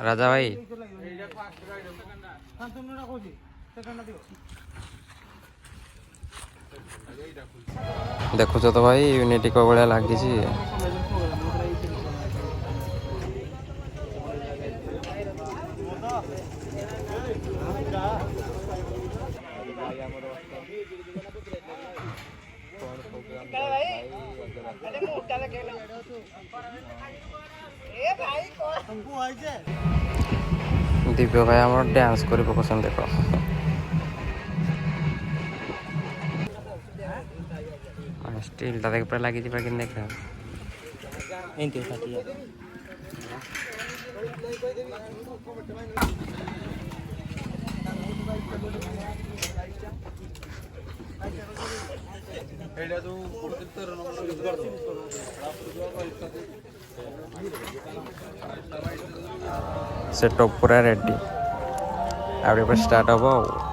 রাজা ভাই ଦେଖୁଛ ତ ଭାଇ ୟୁନିଟି କୋଉ ଭଳିଆ ଲାଗିଛି। ଦିବ୍ୟ ଭାଇ ଆମର ଡ୍ୟାନ୍ସ କରି ପକଉଛନ୍ତି ଦେଖ। ଷ୍ଟିଲ୍ଟା ଦେଖ ପୁରା ଲାଗିଯିବା କିନ୍ତୁ ଦେଖ ସେଟଅପ୍ ପୁରା ରେଡି ଆଉ ଏବେ ଷ୍ଟାର୍ଟ ହବ ଆଉ।